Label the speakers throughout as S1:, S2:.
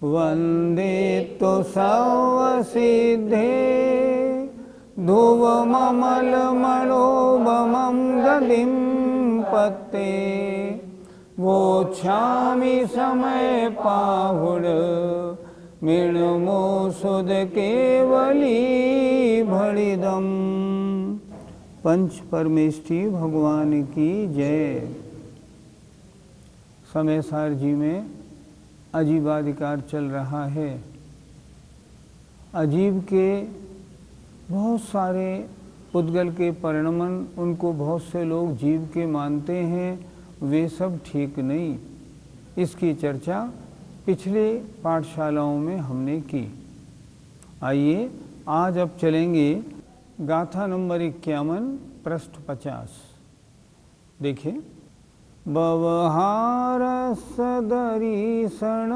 S1: वंदे तो सर्वसिद्धे ध्रुवममलमणोभमं गतिं पत्ते वोच्छामि समय पाहुड मृण्मो सुध केवली भणिदम। पंच परमेष्ठी भगवान की जय। समयसार जी में अजीबाधिकार चल रहा है। अजीब के बहुत सारे पुद्गल के परिणमन, उनको बहुत से लोग जीव के मानते हैं, वे सब ठीक नहीं। इसकी चर्चा पिछले पाठशालाओं में हमने की। आइए आज अब चलेंगे गाथा नंबर 51 पृष्ठ 50। देखिए, व्यवहारस्य दर्शन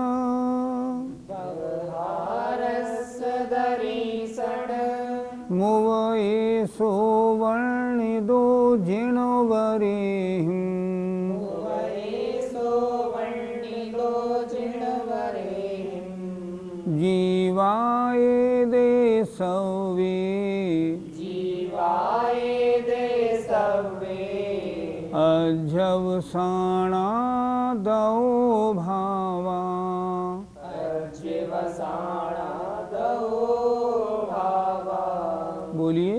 S1: मुवयेषो वर्णिदो जिणवरेहिं जीवायेदे सव्वे अध्यवसाणादो भावा। बोलिए,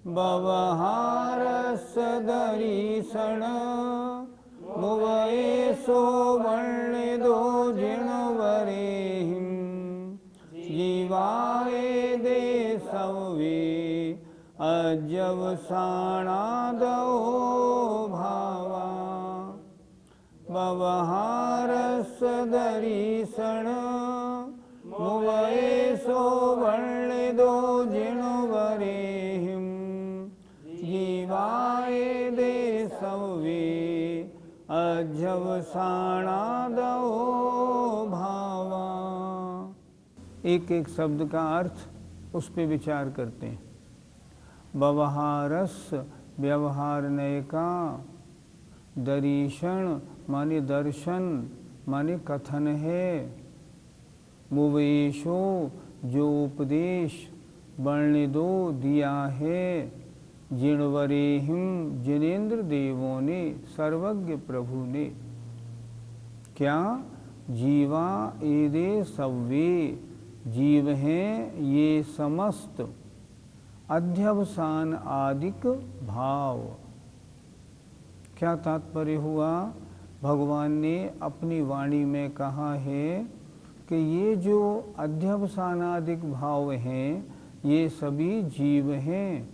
S1: व्यवहारस्य दर्शन मुवयेषो वर्णिदो जिणवरेहिं जीवायेदे सव्वे अध्यवसाणादो भावा। व्यवहारस्य दर्शन मुवयेषो वर्णिदो जिणवरेहिं जीवायेदे सव्वे अध्यवसाणादो भावा। एक एक शब्द का अर्थ उस पे विचार करते हैं। व्यवहारस्य व्यवहारने का, दर्शन माने दर्शन माने कथन है, मुवेशो जो उपदेश, वर्णिदो दिया है, जिणवरेहिं जिनेन्द्र देवों ने, सर्वज्ञ प्रभु ने। क्या? जीवा एदे सव्वे जीव हैं ये समस्त, अध्यवसान आदिक भाव। क्या तात्पर्य हुआ? भगवान ने अपनी वाणी में कहा है कि ये जो अध्यवसानादिक भाव हैं ये सभी जीव हैं।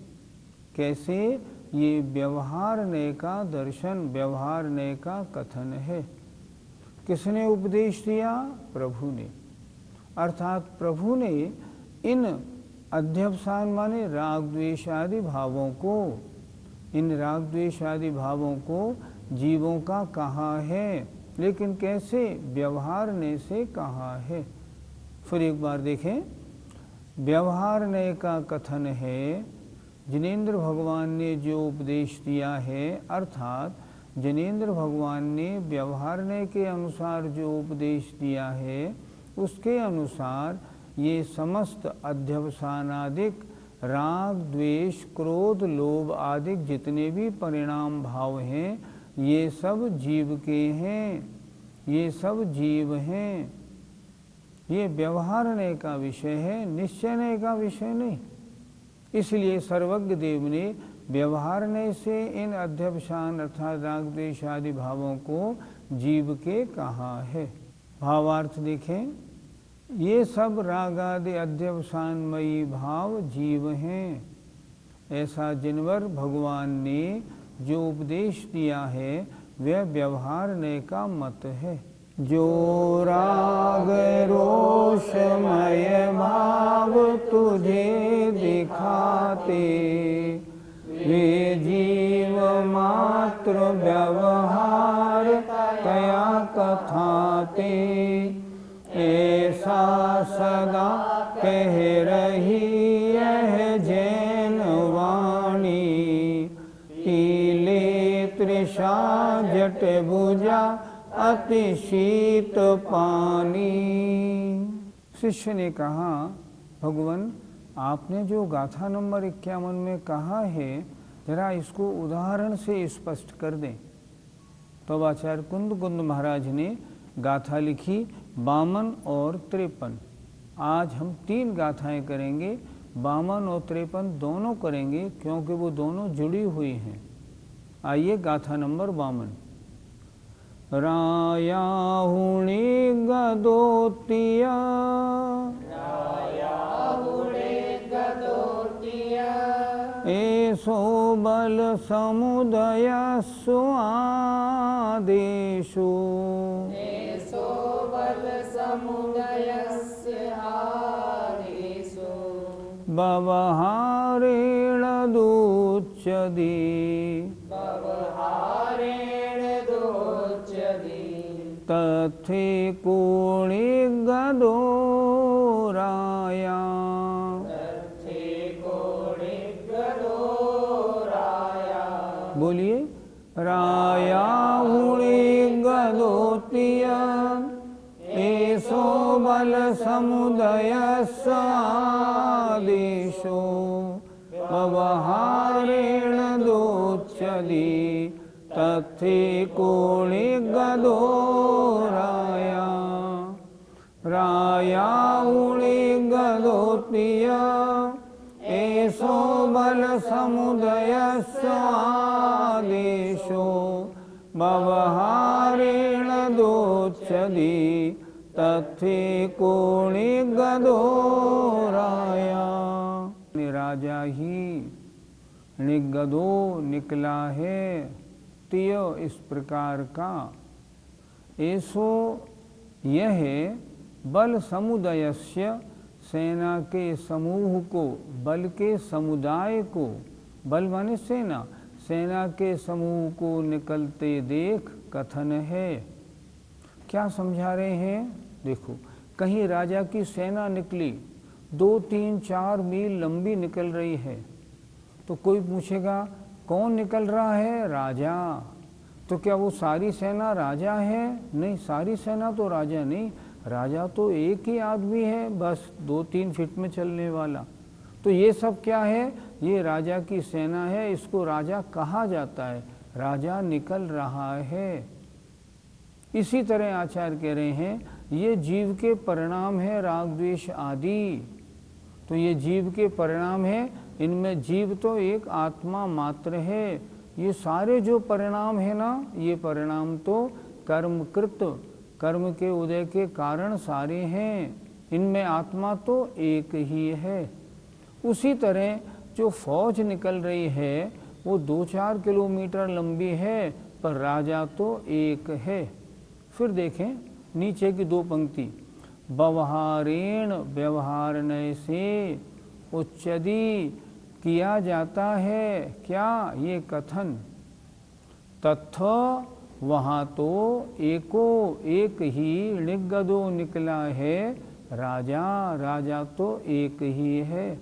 S1: कैसे? ये व्यवहारने का दर्शन, व्यवहारने का कथन है। किसने उपदेश दिया? प्रभु ने। अर्थात प्रभु ने इन अध्यवसान माने राग द्वेष आदि भावों को, इन राग द्वेष आदि भावों को जीवों का कहा है, लेकिन कैसे? व्यवहारने से कहा है। फिर एक बार देखें, व्यवहारने का कथन है, जिनेन्द्र भगवान ने जो उपदेश दिया है, अर्थात जिनेन्द्र भगवान ने व्यवहारने के अनुसार जो उपदेश दिया है, उसके अनुसार ये समस्त अध्यवसानादिक राग द्वेष क्रोध लोभ आदि जितने भी परिणाम भाव हैं ये सब जीव के हैं, ये सब जीव हैं। ये व्यवहारने का विषय है, निश्चयने का विषय नहीं। इसलिए सर्वज्ञ देव ने व्यवहारने से इन अध्यवसान अर्थात राग द्वेष आदि भावों को जीव के कहा है। भावार्थ देखें, ये सब राग आदि अध्यवसानमयी भाव जीव हैं। ऐसा जिनवर भगवान ने जो उपदेश दिया है वह व्यवहारने का मत है। जो राग रोषमय भाव तुझे दिखाते, वे जीव मात्र व्यवहार कया कथाते। ऐसा सदा कह रही यह जैन वाणी, पीले तृषा जट बुझा अति शीत पानी। शिष्य ने कहा, भगवान आपने जो गाथा नंबर 51 में कहा है, जरा इसको उदाहरण से स्पष्ट कर दें। तब आचार्य कुंद महाराज ने गाथा लिखी 52 और 53। आज हम 3 गाथाएं करेंगे, 52 और 53 दोनों करेंगे क्योंकि वो दोनों जुड़ी हुई हैं। आइए गाथा नंबर 52। रायाहुणी गदोतिया ऐसो बल समुदय स्वादेशो व्यवहारेण दूच्यते तथे कोणि गदो राया। बोलिए, राया हुणी गदोतिया ऐसो बल समुदय स्वादेशो व्यवहारेण दोच्यते तथे कोणि गदो राया। राया हुणी गदोतिया ऐसो बल समुदय स्वादेशो व्यवहारेण दोच्यते तथे कोणि गदो राया। राजा ही निगदो निकला है, तिय इस प्रकार का, ऐसो यह बल समुदयस्य सेना के समूह को, बल के समुदाय को, बल माने सेना, सेना के समूह को निकलते देख कथन है। क्या समझा रहे हैं? देखो, कहीं राजा की सेना निकली, 2, 3, 4 मील लंबी निकल रही है, तो कोई पूछेगा कौन निकल रहा है? राजा। तो क्या वो सारी सेना राजा है? नहीं, सारी सेना तो राजा नहीं, राजा तो एक ही आदमी है, बस 2-3 फीट में चलने वाला। तो ये सब क्या है? ये राजा की सेना है, इसको राजा कहा जाता है, राजा निकल रहा है। इसी तरह आचार्य कह रहे हैं, ये जीव के परिणाम है राग द्वेष आदि। तो ये जीव के परिणाम है, इनमें जीव तो एक आत्मा मात्र है। ये सारे जो परिणाम है ना, ये परिणाम तो कर्मकृत, कर्म के उदय के कारण सारे हैं, इनमें आत्मा तो एक ही है। उसी तरह जो फौज निकल रही है वो 2-4 किलोमीटर लंबी है, पर राजा तो एक है। फिर देखें नीचे की 2 पंक्ति, व्यवहारेण व्यवहारण्य से उच्चदी किया जाता है। क्या? ये कथन। तथा वहाँ तो एको एक ही निगदो निकला है, राजा, राजा तो एक ही है।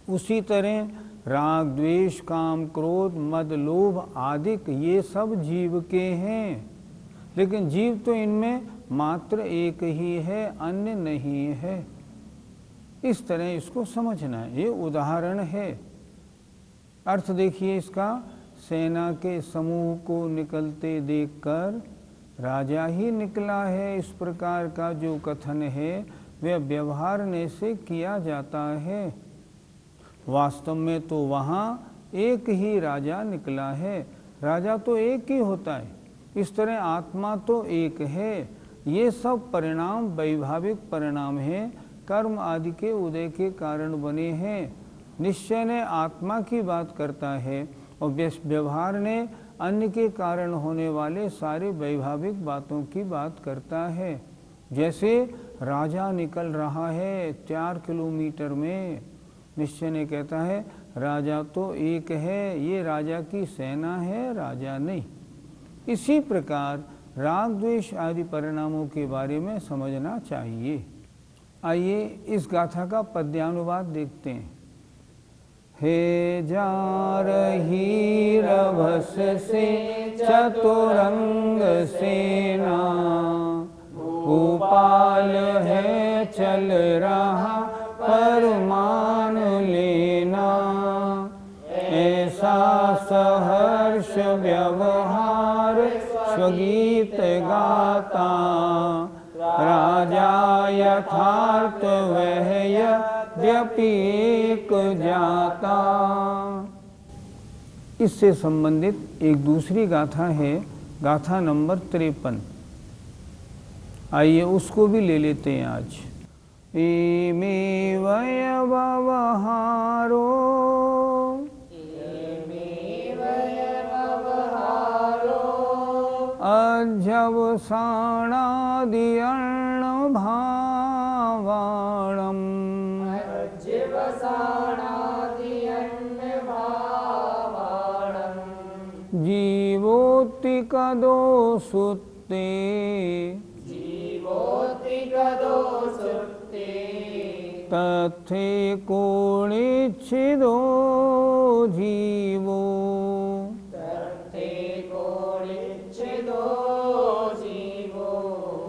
S1: उसी तरह राग द्वेष काम क्रोध मद लोभ आदि ये सब जीव के हैं, लेकिन जीव तो इनमें मात्र एक ही है, अन्य नहीं है। इस तरह इसको समझना है, ये उदाहरण है। अर्थ देखिए इसका, सेना के समूह को निकलते देखकर राजा ही निकला है, इस प्रकार का जो कथन है वह व्यवहारने से किया जाता है। वास्तव में तो वहाँ एक ही राजा निकला है, राजा तो एक ही होता है। इस तरह आत्मा तो एक है। ये सब परिणाम वैभाविक परिणाम हैं, कर्म आदि के उदय के कारण बने हैं। निश्चय ने आत्मा की बात करता है और व्यवहार ने अन्य के कारण होने वाले सारे वैभाविक बातों की बात करता है। जैसे राजा निकल रहा है 4 किलोमीटर में, निश्चय ने कहता है राजा तो एक है, ये राजा की सेना है, राजा नहीं। इसी प्रकार राग द्वेष आदि परिणामों के बारे में समझना चाहिए। आइए इस गाथा का पद्यानुवाद देखते हैं। हे जार ही रभस से चतुरंग सेना, गोपाल है चल रहा पर मान लेना, ऐसा सहर्ष व्यवहार स्वगीत गाता, राजा यथार्थ वह यद्यपि एक जाता। इससे संबंधित एक दूसरी गाथा है, गाथा नंबर 53। आइए उसको भी ले लेते हैं आज। एमे वय व्यवहारो, अध्यवसानादि अर्ण भावाणम्, जीवोति कदो सुत्ते, तथे कोणिच्छिदो जीवो,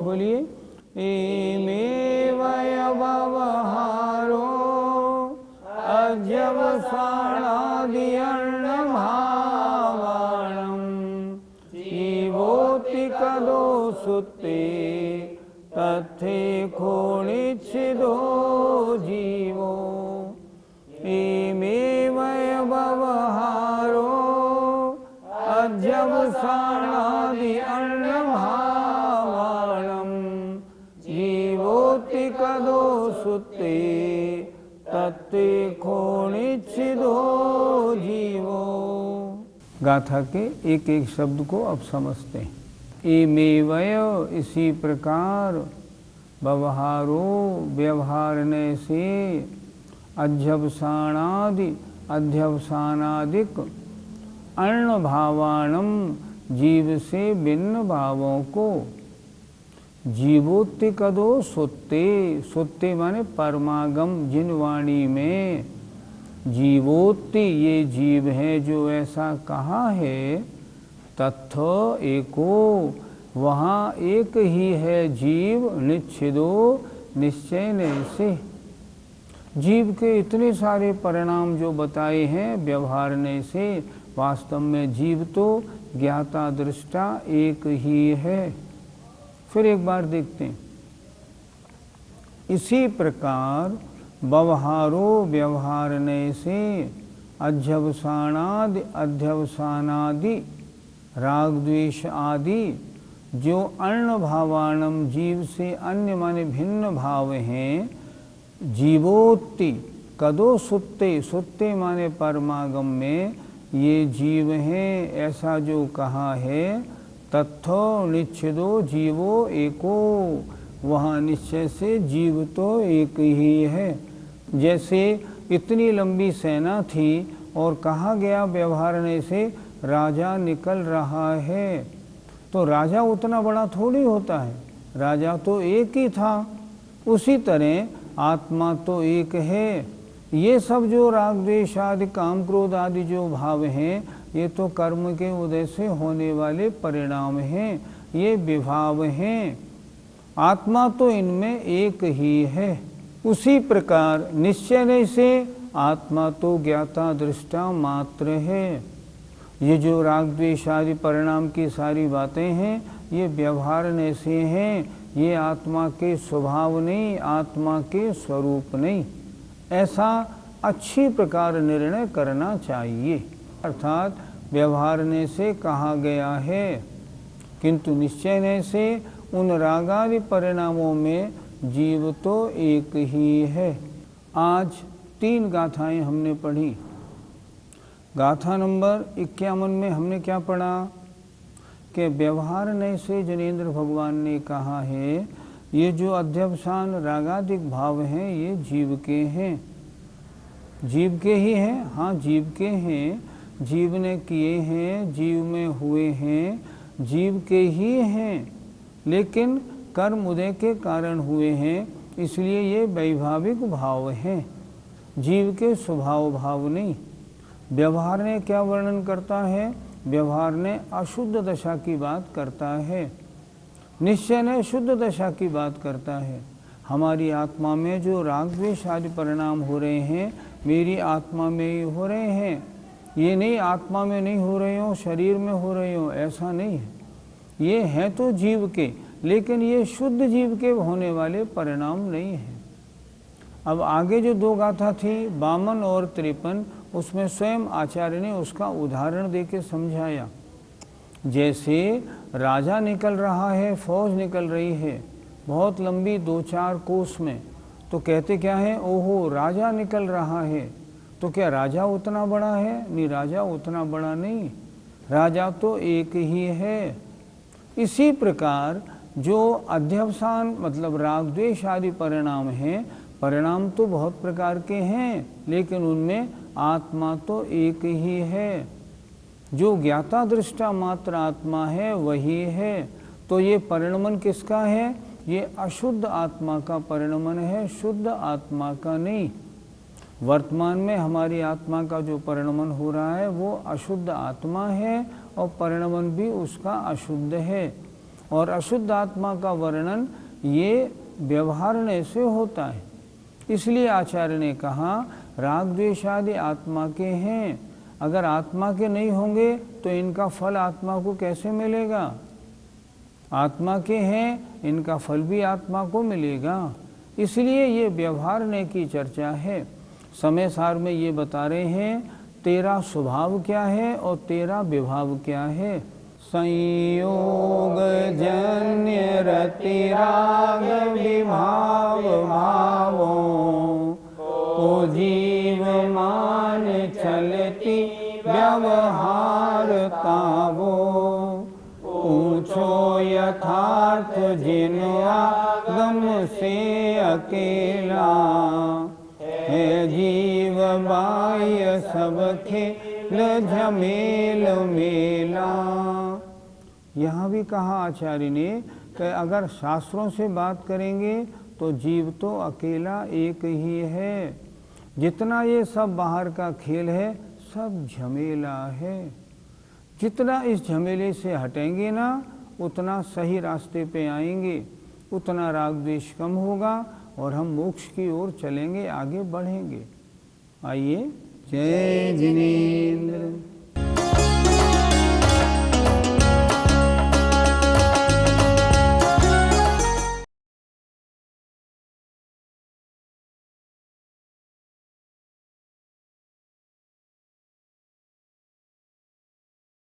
S1: बोलिए। एमे वय व्यवहारो अध्यवसानादि अर्ण भावाणम्, जीवोति कदो सुत्ते, तथे कोणिच्छिदो जीवो। एमे वय व्यवहारो अध्यवसानादि अर्ण भावाणम्, जीवोति कदो सुत्ते, तत्ते कोणिच्छिदो जीवो। गाथा के एक एक शब्द को अब समझते हैं। एमेवय, इसी प्रकार, व्यवहारो, व्यवहारने से, अध्यवसानादि, अध्यवसानादिक, अर्ण भावाणम, जीव से भिन्न भावों को, जीवोत्ति कदो सुत्ते, सुत्ते माने परमागम, जिन वाणी में जीवोत्ति ये जीव है जो ऐसा कहा है, तत्थ एको, वहाँ एक ही है जीव, निच्छिदो, निश्चय नहीं से। जीव के इतने सारे परिणाम जो बताए हैं व्यवहारने से, वास्तव में जीव तो ज्ञाता दृष्टा एक ही है। फिर एक बार देखते हैं। इसी प्रकार व्यवहारो, व्यवहारने से, अध्यवसानादि, अध्यवसानादि, राग द्वेष आदि, जो अर्ण भावाणम, जीव से अन्य माने भिन्न भाव हैं, जीवोत्ति कदो सुत्ते, सुत्ते माने परमागम में ये जीव हैं, ऐसा जो कहा है, तत्थो निच्छिदो जीवो एको, वहाँ निश्चय से जीव तो एक ही है। जैसे इतनी लंबी सेना थी और कहा गया व्यवहारने से राजा निकल रहा है, तो राजा उतना बड़ा थोड़ी होता है, राजा तो एक ही था। उसी तरह आत्मा तो एक है। ये सब जो राग द्वेष आदि काम क्रोध आदि जो भाव हैं, ये तो कर्म के उदय से होने वाले परिणाम हैं, ये विभाव हैं। आत्मा तो इनमें एक ही है। उसी प्रकार निश्चय से आत्मा तो ज्ञाता दृष्टा मात्र है। ये जो राग द्वेष आदि परिणाम की सारी बातें हैं, ये व्यवहारने से हैं, ये आत्मा के स्वभाव नहीं, आत्मा के स्वरूप नहीं। ऐसा अच्छी प्रकार निर्णय करना चाहिए। अर्थात व्यवहारने से कहा गया है, किंतु निश्चयने से उन रागादि परिणामों में जीव तो एक ही है। आज 3 गाथाएं हमने पढ़ी। गाथा नंबर 51 में हमने क्या पढ़ा कि व्यवहारने से जनेन्द्र भगवान ने कहा है, ये जो अध्यवसान रागादिक भाव हैं ये जीव के हैं। जीव के ही हैं, हाँ जीव के हैं, जीव ने किए हैं, जीव में हुए हैं, जीव के ही हैं, लेकिन कर्म उदय के कारण हुए हैं, इसलिए ये वैभाविक भाव हैं, जीव के स्वभाव भाव नहीं। व्यवहार ने क्या वर्णन करता है? व्यवहार ने अशुद्ध दशा की बात करता है। निश्चय ने शुद्ध दशा की बात करता है। हमारी आत्मा में जो राग द्वेष आदि परिणाम हो रहे हैं, मेरी आत्मा में ही हो रहे हैं। ये नहीं आत्मा में नहीं हो रहे हो, शरीर में हो रहे हो, ऐसा नहीं है। ये हैं तो जीव के, लेकिन ये शुद्ध जीव के होने वाले परिणाम नहीं है। अब आगे जो 2 गाथा थी 52 और 53, उसमें स्वयं आचार्य ने उसका उदाहरण देके समझाया। जैसे राजा निकल रहा है, फौज निकल रही है बहुत लंबी 2-4 कोस में, तो कहते क्या है, ओहो राजा निकल रहा है। तो क्या राजा उतना बड़ा है? नहीं, राजा उतना बड़ा नहीं, राजा तो एक ही है। इसी प्रकार जो अध्यवसान मतलब राग द्वेष आदि परिणाम हैं, परिणाम तो बहुत प्रकार के हैं, लेकिन उनमें आत्मा तो एक ही है। जो ज्ञाता दृष्टा मात्र आत्मा है वही है। तो ये परिणमन किसका है? ये अशुद्ध आत्मा का परिणमन है, शुद्ध आत्मा का नहीं। वर्तमान में हमारी आत्मा का जो परिणमन हो रहा है वो अशुद्ध आत्मा है, और परिणमन भी उसका अशुद्ध है। और अशुद्ध आत्मा का वर्णन ये व्यवहारने से होता है। इसलिए आचार्य ने कहा राग द्वेष आदि आत्मा के हैं। अगर आत्मा के नहीं होंगे तो इनका फल आत्मा को कैसे मिलेगा? आत्मा के हैं, इनका फल भी आत्मा को मिलेगा। इसलिए ये व्यवहारने की चर्चा है। समय सार में ये बता रहे हैं तेरा स्वभाव क्या है और तेरा विभाव क्या है। संयोग जन्य रति राग विभाव भावों को जीव मान चलती व्यवहार तावो। पूछो यथार्थ जिन आगम से अकेला, है जीव बाह्य सब खेल झमेल मेला। यहाँ भी कहा आचार्य ने कि अगर शास्त्रों से बात करेंगे तो जीव तो अकेला एक ही है। जितना ये सब बाहर का खेल है सब झमेला है। जितना इस झमेले से हटेंगे ना, उतना सही रास्ते पे आएंगे, उतना राग द्वेष कम होगा और हम मोक्ष की ओर चलेंगे, आगे बढ़ेंगे। आइए, जय जिनेंद्र।